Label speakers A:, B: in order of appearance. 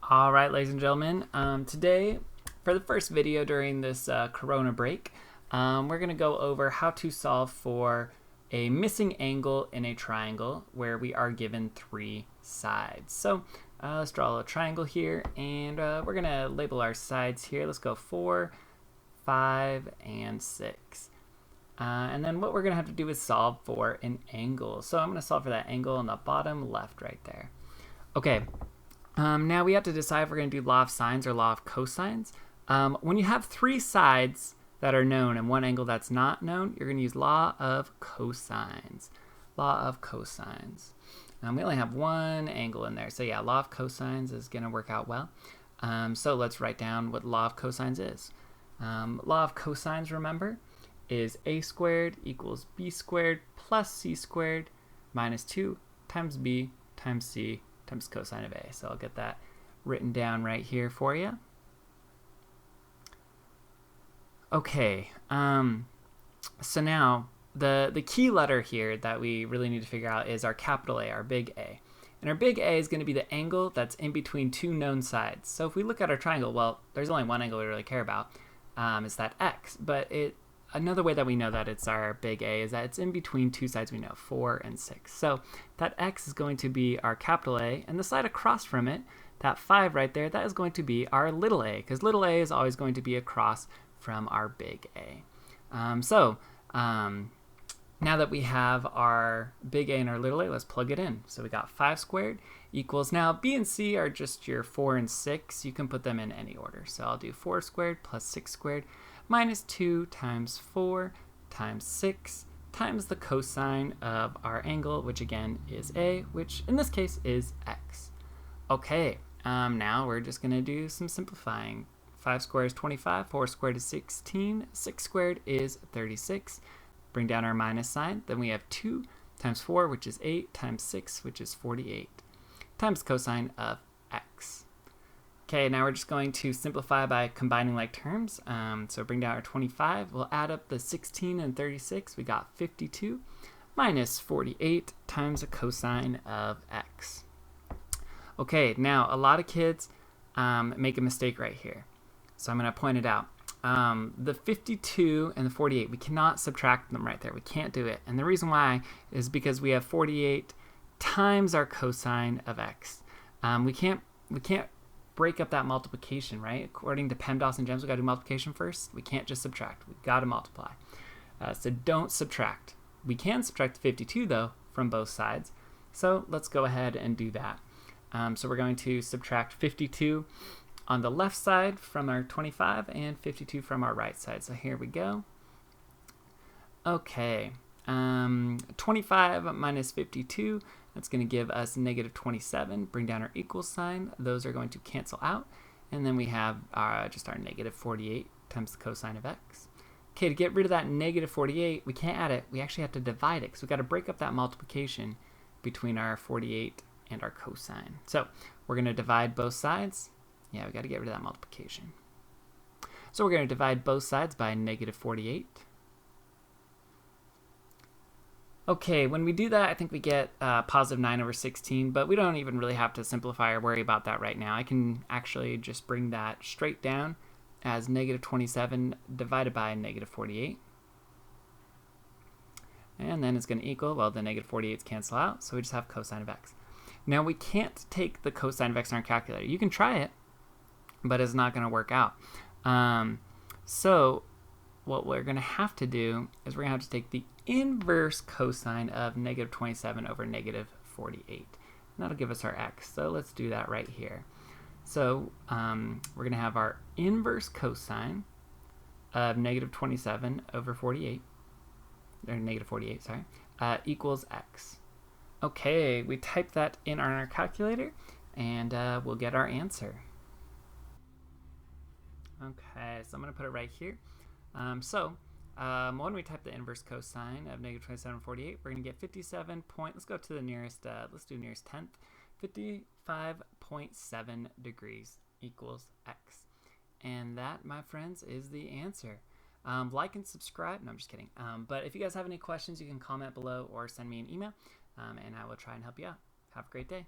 A: All right, ladies and gentlemen, today for the first video during this Corona break, we're going to go over how to solve for a missing angle in a triangle where we are given three sides. So let's draw a little triangle here, and we're going to label our sides here. Let's go 4, 5, and 6. And then what we're going to have to do is solve for an angle. So I'm going to solve for that angle on the bottom left right there. Okay. Now we have to decide if we're going to do law of sines or law of cosines. When you have three sides that are known and one angle that's not known, you're going to use law of cosines. Law of cosines. We only have one angle in there, so yeah, law of cosines is going to work out well. So let's write down what law of cosines is. Law of cosines, remember, is a squared equals b squared plus c squared minus 2 times b times c times cosine of a. So I'll get that written down right here for you. Okay, so now the key letter here that we really need to figure out is our capital A, our big A. And our big A is going to be the angle that's in between two known sides. So if we look at our triangle, well, there's only one angle we really care about, is that x. But another way that we know that it's our big A is that it's in between two sides we know, 4 and 6. So that x is going to be our capital A, and the side across from it, that 5 right there, that is going to be our little a, because little a is always going to be across from our big A. Now that we have our big A and our little a, let's plug it in. So we got 5 squared equals, now b and c are just your 4 and 6. You can put them in any order. So I'll do 4 squared plus 6 squared minus 2 times 4 times 6 times the cosine of our angle, which again is a, which in this case is x. Okay, now we're just going to do some simplifying. 5 squared is 25, 4 squared is 16, 6 squared is 36. Bring down our minus sign. Then we have 2 times 4, which is 8, times 6, which is 48, times cosine of x. Okay, now we're just going to simplify by combining like terms. So bring down our 25. We'll add up the 16 and 36. We got 52 minus 48 times the cosine of x. Okay, now a lot of kids make a mistake right here. So I'm going to point it out. The 52 and the 48, we cannot subtract them right there. We can't do it. And the reason why is because we have 48 times our cosine of x. We can't break up that multiplication, right? According to PEMDAS and GEMS, we got to do multiplication first. We can't just subtract. We got to multiply. So don't subtract. We can subtract 52 though from both sides. So let's go ahead and do that. So we're going to subtract 52 on the left side from our 25 and 52 from our right side. So here we go. Okay, 25 minus 52, that's going to give us negative 27. Bring down our equal sign. Those are going to cancel out. And then we have just our negative 48 times the cosine of x. Okay, to get rid of that negative 48, we can't add it. We actually have to divide it. So we've got to break up that multiplication between our 48 and our cosine. So we're going to divide both sides. Yeah, we got to get rid of that multiplication. So we're going to divide both sides by negative 48. Okay, when we do that, I think we get positive 9 over 16, but we don't even really have to simplify or worry about that right now. I can actually just bring that straight down as negative 27 divided by negative 48. And then it's going to equal, well, the negative 48's cancel out, so we just have cosine of x. Now we can't take the cosine of x in our calculator. You can try it, but it's not going to work out. So what we're going to have to do is we're going to have to take the inverse cosine of negative 27 over negative 48. And that'll give us our x. So let's do that right here. So we're going to have our inverse cosine of negative 27 over 48, or negative 48, sorry, equals x. Okay, we type that in on our calculator, and we'll get our answer. Okay, so I'm going to put it right here. When we type the inverse cosine of negative 27 and 48, we're going to get 57 point, let's go to the nearest, let's do nearest tenth, 55.7 degrees equals x. And that, my friends, is the answer. Like and subscribe. No, I'm just kidding. But if you guys have any questions, you can comment below or send me an email, and I will try and help you out. Have a great day.